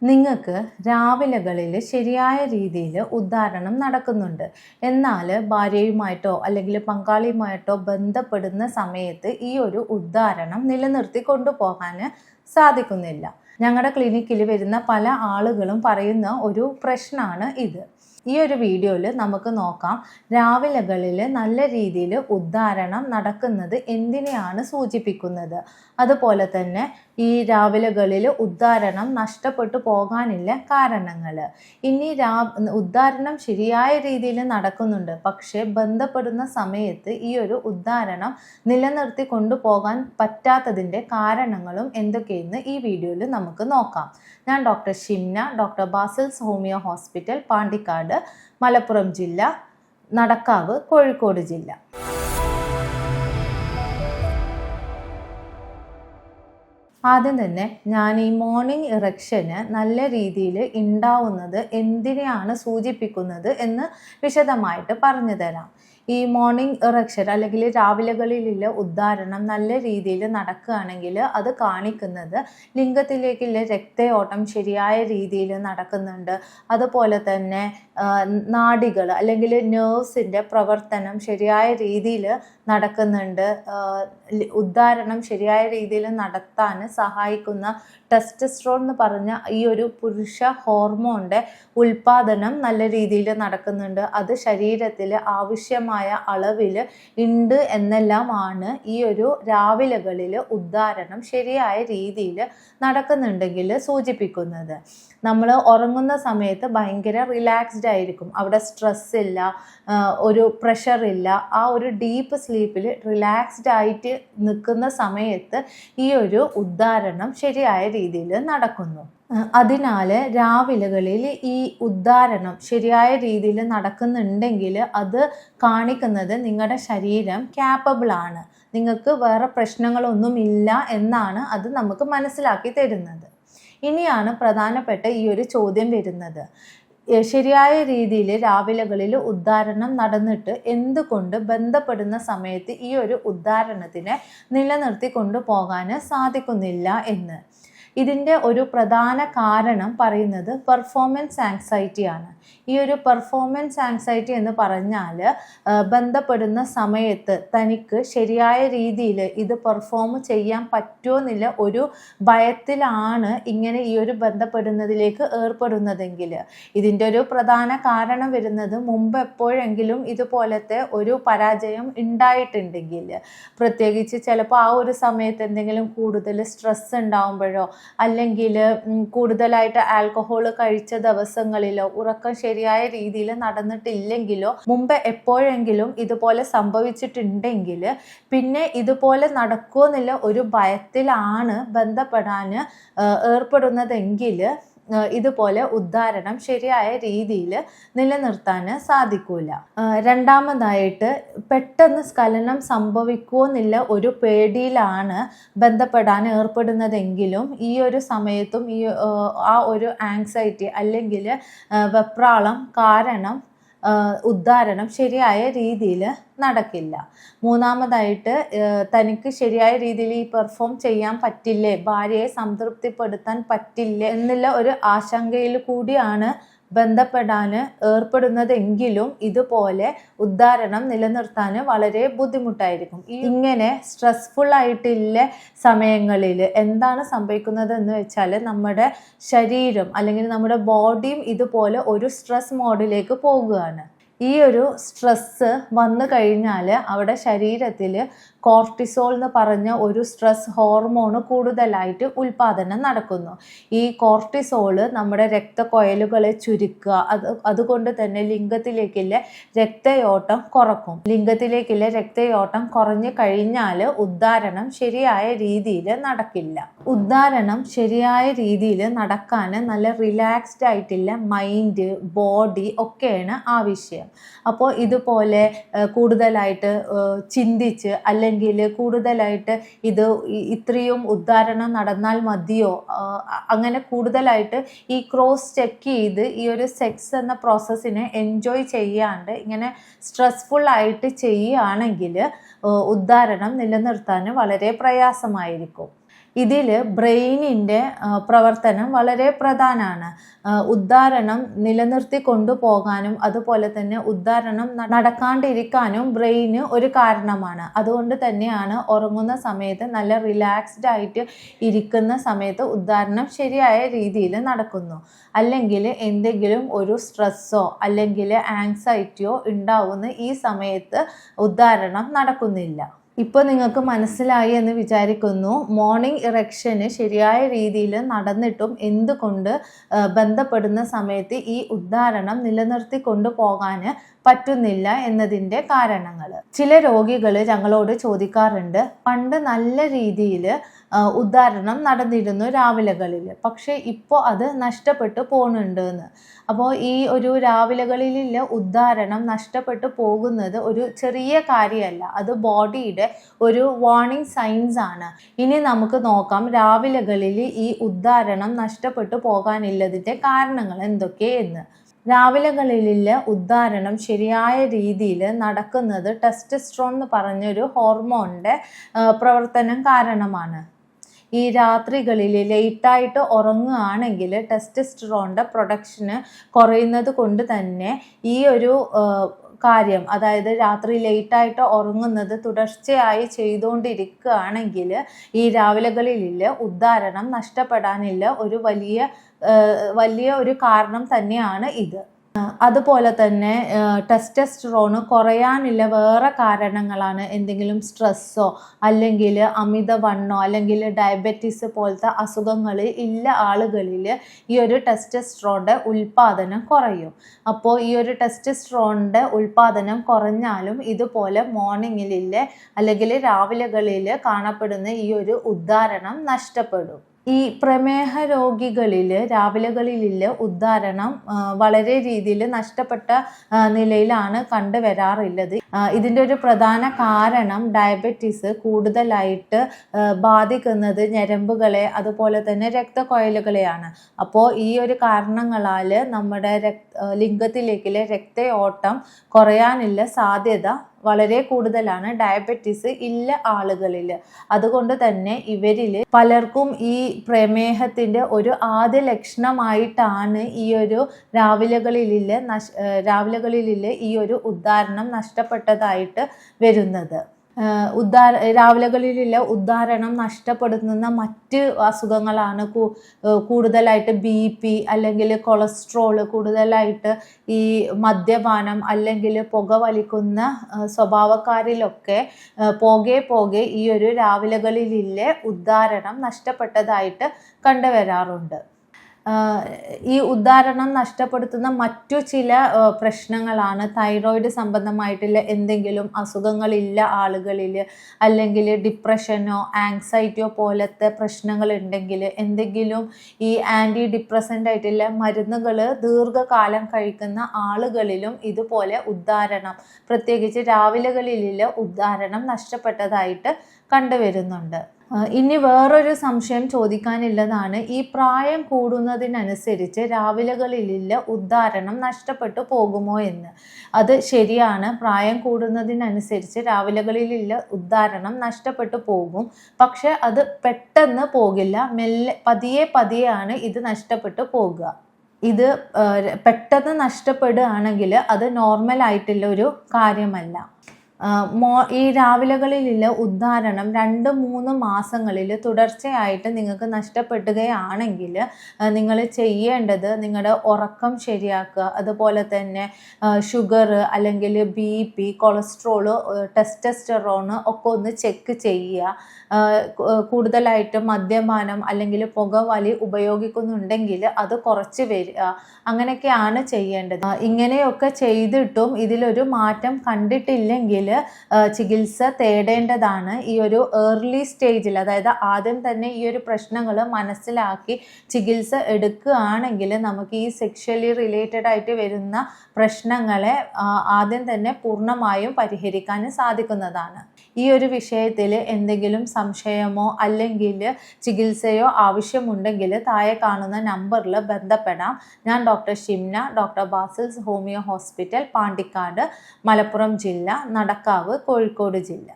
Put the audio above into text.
നിങ്ങൾക്ക് രാവിലകളിൽ ശരിയായ രീതിയിൽ ഉദ്ധാരണം നടക്കുന്നുണ്ട്. എന്നാൽ ഭാര്യയുമായിട്ടോ അല്ലെങ്കിൽ പങ്കാളിയുമായിട്ടോ ബന്ധപ്പെടുന്ന സമയത്ത് ഈ ഒരു ഉദ്ധാരണം നിലനിർത്തി കൊണ്ടുപോകാൻ സാധിക്കുന്നില്ല. ഞങ്ങളുടെ ക്ലിനിക്കിൽ വരുന്ന പല ആളുകളും പറയുന്ന ഒരു പ്രശ്നമാണ് ഇത്. ഈ ഒരു വീഡിയോയിൽ നമുക്ക് നോക്കാം രാവിലകളിൽ നല്ല രീതിയിൽ ഉദ്ധാരണം നടക്കുന്നത് എന്തിനെയാണ് സൂചിപ്പിക്കുന്നത്, അതുപോലെ തന്നെ ഈ രാവിലകളിൽ ഉദ്ധാരണം നഷ്ടപ്പെട്ടു പോകാനുള്ള കാരണങ്ങൾ. ഇനി ഉദ്ധാരണം ശരിയായ രീതിയിൽ നടക്കുന്നുണ്ട്, പക്ഷേ ബന്ധപ്പെടുന്ന സമയത്ത് ഈ ഒരു ഉദ്ധാരണം നിലനിർത്തി കൊണ്ടുപോകാൻ പറ്റാത്തതിൻ്റെ കാരണങ്ങളും എന്തൊക്കെയെന്ന് ഈ വീഡിയോയിൽ നമുക്ക് നോക്കാം. ഞാൻ doctor Shimna, doctor Basil's homeo hospital, Pandikkad, Malappuram ജില്ല, നടക്കാവ്, കോഴിക്കോട് ജില്ല. ആദ്യം തന്നെ ഞാൻ ഈ മോർണിംഗ് ഇറക്ഷന് നല്ല രീതിയിൽ ഉണ്ടാവുന്നത് എന്തിനെയാണ് സൂചിപ്പിക്കുന്നത് എന്ന് വിശദമായിട്ട് പറഞ്ഞു തരാം. ഈ മോർണിംഗ് ഇറക്ഷൻ അല്ലെങ്കിൽ രാവിലകളിലുള്ള ഉദ്ധാരണം നല്ല രീതിയിൽ നടക്കുകയാണെങ്കിൽ അത് കാണിക്കുന്നത് ലിംഗത്തിലേക്കുള്ള രക്തയോട്ടം ശരിയായ രീതിയിൽ നടക്കുന്നുണ്ട്. അതുപോലെ തന്നെ നാഡികൾ അല്ലെങ്കിൽ നെർവ്സിൻ്റെ പ്രവർത്തനം ശരിയായ രീതിയിൽ നടക്കുന്നുണ്ട്. ഉദ്ധാരണം ശരിയായ രീതിയിൽ നടത്താൻ സഹായിക്കുന്ന ടെസ്റ്റോസ്റ്ററോൺ എന്ന് പറഞ്ഞ ഈ ഒരു പുരുഷ ഹോർമോണിൻ്റെ ഉൽപാദനം നല്ല രീതിയിൽ നടക്കുന്നുണ്ട്. അത് ശരീരത്തിൽ ആവശ്യമായ അളവിൽ ഉണ്ട് എന്നെല്ലാമാണ് ഈ ഒരു രാവിലകളിൽ ഉദ്ധാരണം ശരിയായ രീതിയിൽ നടക്കുന്നുണ്ടെങ്കിൽ സൂചിപ്പിക്കുന്നത്. നമ്മൾ ഉറങ്ങുന്ന സമയത്ത് ഭയങ്കര റിലാക്സ്ഡ് ആയിരിക്കും, അവിടെ സ്ട്രെസ് ഇല്ല, ഒരു പ്രഷർ ഇല്ല. ആ ഒരു ഡീപ്പ് സ്ലീപ്പിൽ റിലാക്സ്ഡ് ആയിട്ട് നിൽക്കുന്ന സമയത്ത് ഈ ഒരു ഉദ്ധാരണം ശരിയായ രീതിയിൽ നടക്കുന്നു. അതിനാൽ രാവിലകളിൽ ഈ ഉദ്ധാരണം ശരിയായ രീതിയിൽ നടക്കുന്നുണ്ടെങ്കിൽ അത് കാണിക്കുന്നത് നിങ്ങളുടെ ശരീരം ക്യാപ്പബിൾ ആണ്, നിങ്ങൾക്ക് വേറെ പ്രശ്നങ്ങളൊന്നുമില്ല എന്നാണ് അത് നമുക്ക് മനസ്സിലാക്കി തരുന്നത്. ഇനിയാണ് പ്രധാനപ്പെട്ട ഈ ഒരു ചോദ്യം വരുന്നത്. ശരിയായ രീതിയിൽ രാവിലകളിൽ ഉദ്ധാരണം നടന്നിട്ട് എന്തുകൊണ്ട് ബന്ധപ്പെടുന്ന സമയത്ത് ഈ ഒരു ഉദ്ധാരണത്തിനെ നിലനിർത്തി കൊണ്ടുപോകാൻ സാധിക്കുന്നില്ല എന്ന്. ഇതിൻ്റെ ഒരു പ്രധാന കാരണം പറയുന്നത് പെർഫോമൻസ് ആങ്സൈറ്റിയാണ്. ഈ ഒരു പെർഫോമൻസ് ആങ്സൈറ്റി എന്ന് പറഞ്ഞാൽ ബന്ധപ്പെടുന്ന സമയത്ത് തനിക്ക് ശരിയായ രീതിയിൽ ഇത് പെർഫോം ചെയ്യാൻ പറ്റുമോ എന്നുള്ള ഒരു ഭയത്തിലാണ് ഇങ്ങനെ ഈ ഒരു ബന്ധപ്പെടുന്നതിലേക്ക് ഏർപ്പെടുന്നതെങ്കിൽ. ഇതിൻ്റെ ഒരു പ്രധാന കാരണം വരുന്നത് മുമ്പ് എപ്പോഴെങ്കിലും ഇതുപോലത്തെ ഒരു പരാജയം ഉണ്ടായിട്ടുണ്ടെങ്കിൽ, പ്രത്യേകിച്ച് ചിലപ്പോൾ ആ ഒരു സമയത്ത് എന്തെങ്കിലും കൂടുതൽ സ്ട്രെസ് ഉണ്ടാകുമ്പോഴോ അല്ലെങ്കിൽ കൂടുതലായിട്ട് ആൽക്കഹോൾ കഴിച്ച ദിവസങ്ങളിലോ ഉറക്കം ശരിയായ രീതിയിൽ നടന്നിട്ടില്ലെങ്കിലോ മുമ്പ് എപ്പോഴെങ്കിലും ഇതുപോലെ സംഭവിച്ചിട്ടുണ്ടെങ്കിൽ പിന്നെ ഇതുപോലെ നടക്കുമോ എന്നുള്ള ഒരു ഭയത്തിലാണ് ബന്ധപ്പെടാൻ ഏർപ്പെടുന്നതെങ്കിൽ ഇതുപോലെ ഉദ്ധാരണം ശരിയായ രീതിയിൽ നിലനിർത്താൻ സാധിക്കൂല. രണ്ടാമതായിട്ട് പെട്ടെന്ന് സ്ഖലനം സംഭവിക്കുമോ എന്നുള്ള ഒരു പേടിയിലാണ് ബന്ധപ്പെടാൻ ഏർപ്പെടുന്നതെങ്കിലും ഈ ഒരു സമയത്തും ആ ഒരു ആങ്സൈറ്റി അല്ലെങ്കിൽ വെപ്രാളം കാരണം ഉദ്ധാരണം ശരിയായ രീതിയിൽ നടക്കില്ല. മൂന്നാമതായിട്ട് തനിക്ക് ശരിയായ രീതിയിൽ ഈ പെർഫോം ചെയ്യാൻ പറ്റില്ലേ, ഭാര്യയെ സംതൃപ്തിപ്പെടുത്താൻ പറ്റില്ലേ എന്നുള്ള ഒരു ആശങ്കയിൽ കൂടിയാണ് ബന്ധപ്പെടാൻ ഏർപ്പെടുന്നതെങ്കിലും ഇതുപോലെ ഉദ്ധാരണം നിലനിർത്താൻ വളരെ ബുദ്ധിമുട്ടായിരിക്കും. ഇങ്ങനെ സ്ട്രെസ്ഫുൾ ആയിട്ടുള്ള സമയങ്ങളിൽ എന്താണ് സംഭവിക്കുന്നത് എന്ന് വെച്ചാൽ നമ്മുടെ ശരീരം അല്ലെങ്കിൽ നമ്മുടെ ബോഡിയും ഇതുപോലെ ഒരു സ്ട്രെസ് മോഡിലേക്ക് പോകുകയാണ്. ഈ ഒരു സ്ട്രെസ്സ് വന്നു കഴിഞ്ഞാൽ അവിടെ ശരീരത്തിൽ കോർട്ടിസോൾ എന്ന് പറഞ്ഞ ഒരു സ്ട്രെസ് ഹോർമോൺ കൂടുതലായിട്ട് ഉൽപാദനം നടക്കുന്നു. ഈ കോർട്ടിസോള് നമ്മുടെ രക്തക്കൊഴലുകളെ ചുരുക്കുക, അതുകൊണ്ട് തന്നെ ലിംഗത്തിലേക്കുള്ള രക്തയോട്ടം കുറക്കും. ലിംഗത്തിലേക്കുള്ള രക്തയോട്ടം കുറഞ്ഞു കഴിഞ്ഞാൽ ഉദ്ധാരണം ശരിയായ രീതിയിൽ നടക്കില്ല. ഉദ്ധാരണം ശരിയായ രീതിയിൽ നടക്കാൻ നല്ല റിലാക്സ്ഡ് ആയിട്ടുള്ള മൈൻഡ്, ബോഡി ഒക്കെയാണ് ആവശ്യം. അപ്പോൾ ഇതുപോലെ കൂടുതലായിട്ട് ചിന്തിച്ച് അല്ലെങ്കിൽ കൂടുതലായിട്ട് ഇത്രയും ഉദ്ധാരണം നടന്നാൽ മതിയോ, അങ്ങനെ കൂടുതലായിട്ട് ഈ ക്രോസ് ചെക്ക് ചെയ്ത് ഈ ഒരു സെക്സ് എന്ന പ്രോസസ്സിനെ എൻജോയ് ചെയ്യാണ്ട് ഇങ്ങനെ സ്ട്രെസ്ഫുൾ ആയിട്ട് ചെയ്യുകയാണെങ്കിൽ ഉദ്ധാരണം നിലനിർത്താൻ വളരെ പ്രയാസമായിരിക്കും. ഇതിൽ ബ്രെയിനിൻ്റെ പ്രവർത്തനം വളരെ പ്രധാനമാണ്. ഉദ്ധാരണം നിലനിർത്തി കൊണ്ടുപോകാനും അതുപോലെ തന്നെ ഉദ്ധാരണം നടക്കാണ്ടിരിക്കാനും ബ്രെയിന് ഒരു കാരണമാണ്. അതുകൊണ്ട് തന്നെയാണ് ഉറങ്ങുന്ന സമയത്ത് നല്ല റിലാക്സ്ഡ് ആയിട്ട് ഇരിക്കുന്ന സമയത്ത് ഉദ്ധാരണം ശരിയായ രീതിയിൽ നടക്കുന്നു. അല്ലെങ്കിൽ എന്തെങ്കിലും ഒരു സ്ട്രെസ്സോ അല്ലെങ്കിൽ ആങ്സൈറ്റിയോ ഉണ്ടാവുന്ന ഈ സമയത്ത് ഉദ്ധാരണം നടക്കുന്നില്ല. ഇപ്പോൾ നിങ്ങൾക്ക് മനസ്സിലായി എന്ന് വിചാരിക്കുന്നു. മോർണിംഗ് ഇറക്ഷന് ശരിയായ രീതിയിൽ നടന്നിട്ടും എന്തുകൊണ്ട് ബന്ധപ്പെടുന്ന സമയത്ത് ഈ ഉദ്ധാരണം നിലനിർത്തി കൊണ്ടുപോകാൻ പറ്റുന്നില്ല എന്നതിൻ്റെ കാരണങ്ങൾ. ചില രോഗികൾ ഞങ്ങളോട് ചോദിക്കാറുണ്ട്, പണ്ട് നല്ല രീതിയിൽ ഉദ്ധാരണം നടന്നിരുന്നു രാവിലകളിൽ, പക്ഷേ ഇപ്പോൾ അത് നഷ്ടപ്പെട്ടു പോകുന്നുണ്ട് എന്ന്. അപ്പോൾ ഈ ഒരു രാവിലകളിലുള്ള ഉദ്ധാരണം നഷ്ടപ്പെട്ടു പോകുന്നത് ഒരു ചെറിയ കാര്യമല്ല, അത് ബോഡിയുടെ ഒരു വാർണിംഗ് സൈൻസ് ആണ്. ഇനി നമുക്ക് നോക്കാം രാവിലകളിൽ ഈ ഉദ്ധാരണം നഷ്ടപ്പെട്ടു പോകാനുള്ളതിൻ്റെ കാരണങ്ങൾ എന്തൊക്കെയെന്ന്. രാവിലകളിലുള്ള ഉദ്ധാരണം ശരിയായ രീതിയിൽ നടക്കുന്നത് ടെസ്റ്റോസ്റ്ററോൺ എന്ന് പറഞ്ഞൊരു ഹോർമോണിൻ്റെ പ്രവർത്തനം കാരണമാണ്. ഈ രാത്രികളിൽ ലേറ്റായിട്ട് ഉറങ്ങുകയാണെങ്കിൽ ടെസ്റ്റോസ്റ്ററോണിൻ്റെ പ്രൊഡക്ഷന് കുറയുന്നത് കൊണ്ട് തന്നെ ഈ ഒരു കാര്യം, അതായത് രാത്രി ലേറ്റായിട്ട് ഉറങ്ങുന്നത് തുടർച്ചയായി ചെയ്തുകൊണ്ടിരിക്കുകയാണെങ്കിൽ ഈ രാവിലകളിൽ ഉദ്ധാരണം നഷ്ടപ്പെടാനുള്ള ഒരു വലിയ ഒരു കാരണം തന്നെയാണ് ഇത്. അതുപോലെ തന്നെ ടെസ്റ്റോസ്റ്ററോൺ കുറയാനുള്ള വേറെ കാരണങ്ങളാണ് എന്തെങ്കിലും സ്ട്രെസ്സോ അല്ലെങ്കിൽ അമിതവണ്ണോ അല്ലെങ്കിൽ ഡയബറ്റീസ് പോലത്തെ അസുഖങ്ങൾ ഉള്ള ആളുകളിൽ ഈ ഒരു ടെസ്റ്റോസ്റ്ററോണിൻ്റെ ഉൽപ്പാദനം കുറയും. അപ്പോൾ ഈ ഒരു ടെസ്റ്റോസ്റ്ററോണിൻ്റെ ഉൽപ്പാദനം കുറഞ്ഞാലും ഇതുപോലെ മോർണിംഗിലെ അല്ലെങ്കിൽ രാവിലകളിൽ കാണപ്പെടുന്ന ഈ ഒരു ഉദ്ധാരണം നഷ്ടപ്പെടും. ഈ പ്രമേഹ രോഗികളിൽ രാവിലകളിൽ ഉദ്ധാരണം വളരെ രീതിയിൽ നഷ്ടപ്പെട്ട നിലയിലാണ് കണ്ടുവരാറുള്ളത്. ഇതിൻ്റെ ഒരു പ്രധാന കാരണം ഡയബറ്റീസ് കൂടുതലായിട്ട് ബാധിക്കുന്നത് ഞരമ്പുകളെ അതുപോലെ തന്നെ രക്തക്കൊഴലുകളെയാണ്. അപ്പോൾ ഈ ഒരു കാരണങ്ങളാൽ നമ്മുടെ ലിംഗത്തിലേക്കുള്ള രക്തയോട്ടം കുറയാനുള്ള സാധ്യത വളരെ കൂടുതലാണ് ഡയബറ്റീസ് ഇല്ല ആളുകളിൽ. അതുകൊണ്ട് തന്നെ ഇവരിൽ പലർക്കും ഈ പ്രമേഹത്തിൻ്റെ ഒരു ആദ്യ ലക്ഷണമായിട്ടാണ് ഈ ഒരു രാവിലകളിൽ ഈ ഒരു ഉദ്ധാരണം നഷ്ടപ്പെട്ടതായിട്ട് വരുന്നത്. രാവിലകളിലുള്ള ഉദ്ധാരണം നഷ്ടപ്പെടുത്തുന്ന മറ്റ് അസുഖങ്ങളാണ് കൂടുതലായിട്ട് BP അല്ലെങ്കിൽ കൊളസ്ട്രോൾ, കൂടുതലായിട്ട് ഈ മദ്യപാനം അല്ലെങ്കിൽ പുകവലിക്കുന്ന സ്വഭാവക്കാരിലൊക്കെ പോകെ ഈ ഒരു രാവിലകളിലെ ഉദ്ധാരണം നഷ്ടപ്പെട്ടതായിട്ട് കണ്ടുവരാറുണ്ട്. ഈ ഉദ്ധാരണം നഷ്ടപ്പെടുത്തുന്ന മറ്റു ചില പ്രശ്നങ്ങളാണ് തൈറോയിഡ് സംബന്ധമായിട്ടുള്ള എന്തെങ്കിലും അസുഖങ്ങളില്ല ആളുകളിൽ, അല്ലെങ്കിൽ ഡിപ്രഷനോ ആങ്സൈറ്റിയോ പോലത്തെ പ്രശ്നങ്ങൾ ഉണ്ടെങ്കിൽ, എന്തെങ്കിലും ഈ ആൻറ്റി ഡിപ്രസൻ്റ് ആയിട്ടുള്ള മരുന്നുകൾ ദീർഘകാലം കഴിക്കുന്ന ആളുകളിലും ഇതുപോലെ ഉദ്ധാരണം, പ്രത്യേകിച്ച് രാവിലകളിലെ ഉദ്ധാരണം നഷ്ടപ്പെട്ടതായിട്ട് കണ്ടുവരുന്നുണ്ട്. ഇനി വേറൊരു സംശയം ചോദിക്കാനുള്ളതാണ്, ഈ പ്രായം കൂടുന്നതിനനുസരിച്ച് രാവിലകളിലെ ഉദ്ധാരണം നഷ്ടപ്പെട്ടു പോകുമോ എന്ന്. അത് ശരിയാണ്, പ്രായം കൂടുന്നതിനനുസരിച്ച് രാവിലകളിലെ ഉദ്ധാരണം നഷ്ടപ്പെട്ടു പോകും. പക്ഷെ അത് പെട്ടെന്ന് പോകില്ല, മെല്ലെ പതിയെയാണ് ഇത് നഷ്ടപ്പെട്ടു പോകുക. ഇത് പെട്ടെന്ന് നഷ്ടപ്പെടുകയാണെങ്കിൽ അത് നോർമൽ ആയിട്ടുള്ള ഒരു കാര്യമല്ല. ഈ രാവിലകളിലുള്ള ഉദ്ധാരണം 2-3 മാസങ്ങളിൽ തുടർച്ചയായിട്ട് നിങ്ങൾക്ക് നഷ്ടപ്പെടുകയാണെങ്കിൽ നിങ്ങൾ ചെയ്യേണ്ടത് നിങ്ങളുടെ ഉറക്കം ശരിയാക്കുക, അതുപോലെ തന്നെ ഷുഗർ അല്ലെങ്കിൽ BP, കൊളസ്ട്രോള്, ടെസ്റ്റോസ്റ്ററോൺ ഒക്കെ ഒന്ന് ചെക്ക് ചെയ്യുക. കൂടുതലായിട്ട് മദ്യപാനം അല്ലെങ്കിൽ പുകവലി ഉപയോഗിക്കുന്നുണ്ടെങ്കിൽ അത് കുറച്ച് വരിക, അങ്ങനെയൊക്കെയാണ് ചെയ്യേണ്ടത്. ഇങ്ങനെയൊക്കെ ചെയ്തിട്ടും ഇതിലൊരു മാറ്റം കണ്ടിട്ടില്ലെങ്കിൽ ചികിത്സ തേടേണ്ടതാണ്. ഈ ഒരു ഏർലി സ്റ്റേജിൽ, അതായത് ആദ്യം തന്നെ ഈ ഒരു പ്രശ്നങ്ങൾ മനസ്സിലാക്കി ചികിത്സ എടുക്കുകയാണെങ്കിൽ നമുക്ക് ഈ സെക്ഷലി റിലേറ്റഡ് ആയിട്ട് വരുന്ന പ്രശ്നങ്ങളെ ആദ്യം തന്നെ പൂർണ്ണമായും പരിഹരിക്കാൻ സാധിക്കുന്നതാണ്. ഈ ഒരു വിഷയത്തിൽ എന്തെങ്കിലും സംശയമോ അല്ലെങ്കിൽ ചികിത്സയോ ആവശ്യമുണ്ടെങ്കിൽ താഴെ കാണുന്ന നമ്പറിൽ ബന്ധപ്പെടാം. ഞാൻ doctor Shimna, doctor Basil's homeo hospital, Pandikkad, Malappuram ജില്ല, നടക്കാവ്, കോഴിക്കോട് ജില്ല.